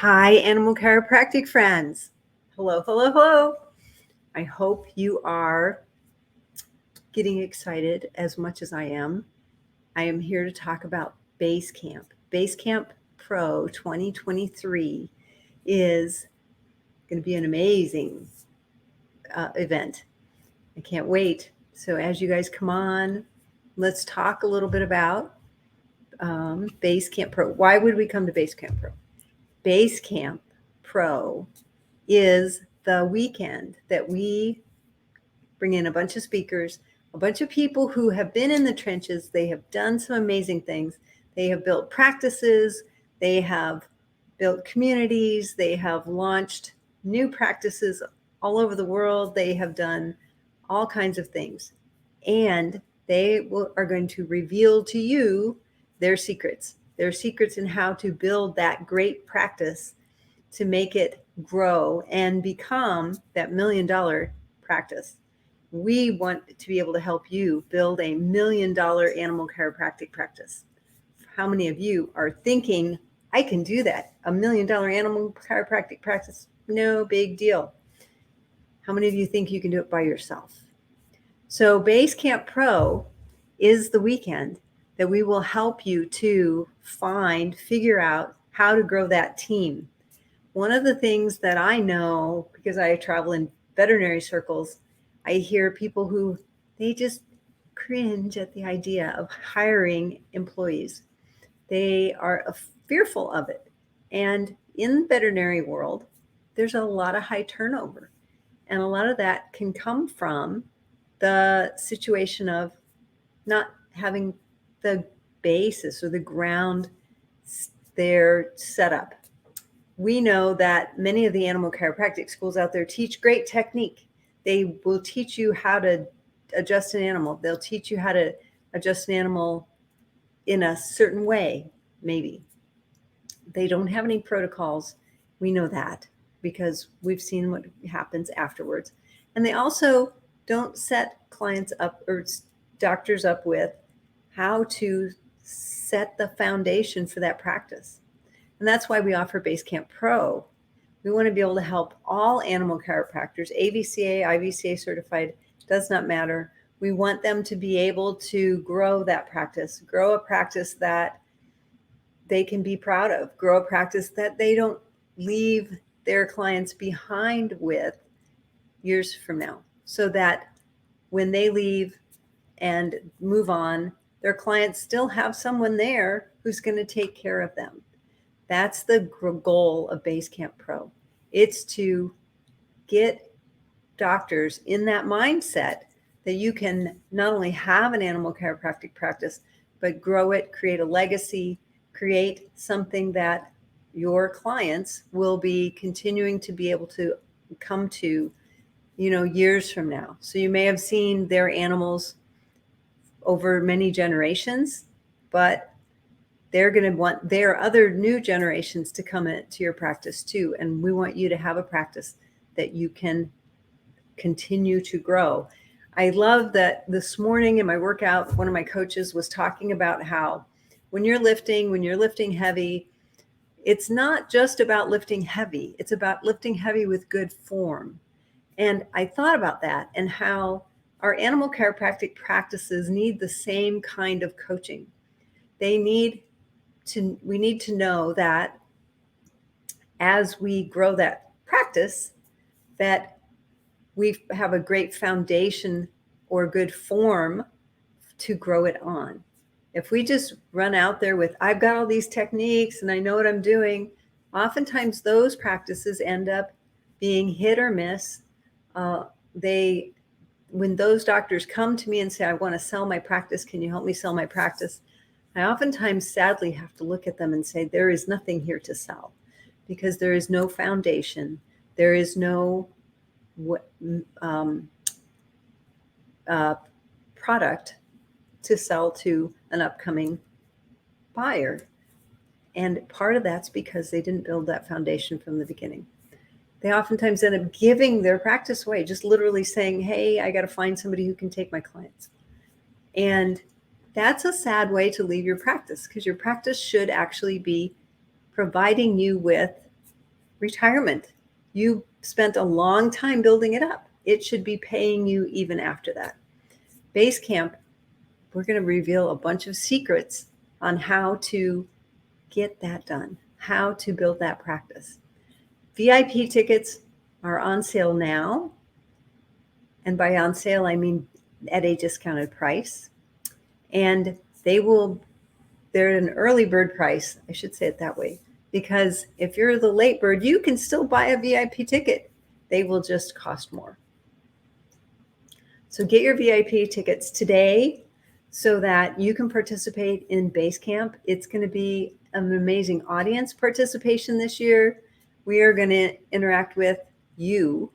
Hi, animal chiropractic friends. Hello, hello, hello. I hope you are getting excited as much as I am. I am here to talk about Base Camp. Base Camp Pro 2023 is going to be an amazing event. I can't wait. So, as you guys come on, let's talk a little bit about Base Camp Pro. Why would we come to Base Camp Pro? Base Camp Pro is the weekend that we bring in a bunch of speakers, a bunch of people who have been in the trenches. They have done some amazing things. They have built practices. They have built communities. They have launched new practices all over the world. They have done all kinds of things. And they are going to reveal to you their secrets in how to build that great practice to make it grow and become that $1 million practice. We want to be able to help you build a $1 million animal chiropractic practice. How many of you are thinking, I can do that? $1 million animal chiropractic practice? No big deal. How many of you think you can do it by yourself? So Base Camp Pro is the weekend that we will help you to figure out how to grow that team. One of the things that I know, because I travel in veterinary circles, I hear people who they just cringe at the idea of hiring employees. They are fearful of it. And in the veterinary world, there's a lot of high turnover. And a lot of that can come from the situation of not having the basis or the ground there set up. We know that many of the animal chiropractic schools out there teach great technique. They will teach you how to adjust an animal. They'll teach you how to adjust an animal in a certain way, maybe. They don't have any protocols. We know that because we've seen what happens afterwards. And they also don't set clients up or doctors up with how to set the foundation for that practice. And that's why we offer Base Camp Pro. We want to be able to help all animal chiropractors, AVCA, IVCA certified, does not matter. We want them to be able to grow that practice, grow a practice that they can be proud of, grow a practice that they don't leave their clients behind with years from now, so that when they leave and move on, their clients still have someone there who's going to take care of them. That's the goal of Base Camp Pro. It's to get doctors in that mindset that you can not only have an animal chiropractic practice, but grow it, create a legacy, create something that your clients will be continuing to be able to come to, years from now. So you may have seen their animals over many generations, but they're going to want their other new generations to come into your practice too. And we want you to have a practice that you can continue to grow. I love that this morning in my workout, one of my coaches was talking about how when you're lifting heavy, it's not just about lifting heavy. It's about lifting heavy with good form. And I thought about that and how our animal chiropractic practices need the same kind of coaching. We need to know that as we grow that practice, that we have a great foundation or good form to grow it on. If we just run out there with, I've got all these techniques and I know what I'm doing, oftentimes those practices end up being hit or miss. When those doctors come to me and say, I want to sell my practice, can you help me sell my practice? I oftentimes sadly have to look at them and say, there is nothing here to sell because there is no foundation. There is no product to sell to an upcoming buyer. And part of that's because they didn't build that foundation from the beginning. They oftentimes end up giving their practice away, just literally saying, hey, I got to find somebody who can take my clients. And that's a sad way to leave your practice, because your practice should actually be providing you with retirement. You spent a long time building it up. It should be paying you even after that. Base camp, we're going to reveal a bunch of secrets on how to get that done, how to build that practice. VIP tickets are on sale now. And by on sale, I mean at a discounted price. And they're at an early bird price. I should say it that way. Because if you're the late bird, you can still buy a VIP ticket. They will just cost more. So get your VIP tickets today so that you can participate in base camp. It's going to be an amazing audience participation this year. We are going to interact with you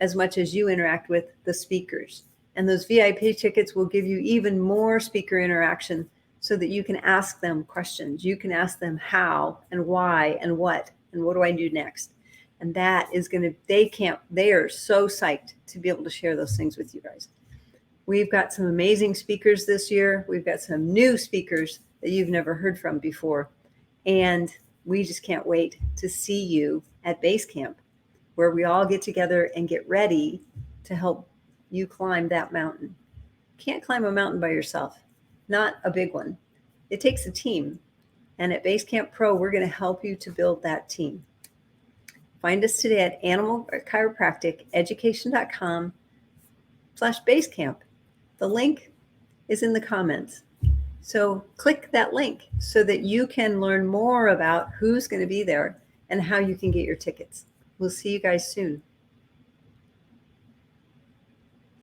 as much as you interact with the speakers. And those VIP tickets will give you even more speaker interaction so that you can ask them questions. You can ask them how and why and what do I do next? And that is going to, they are so psyched to be able to share those things with you guys. We've got some amazing speakers this year. We've got some new speakers that you've never heard from before. And we just can't wait to see you at base camp, where we all get together and get ready to help you climb that mountain. You can't climb a mountain by yourself, not a big one. It takes a team. And at Base Camp Pro, we're going to help you to build that team. Find us today at animalchiropracticeducation.com/basecamp. The link is in the comments. So click that link so that you can learn more about who's going to be there and how you can get your tickets. We'll see you guys soon.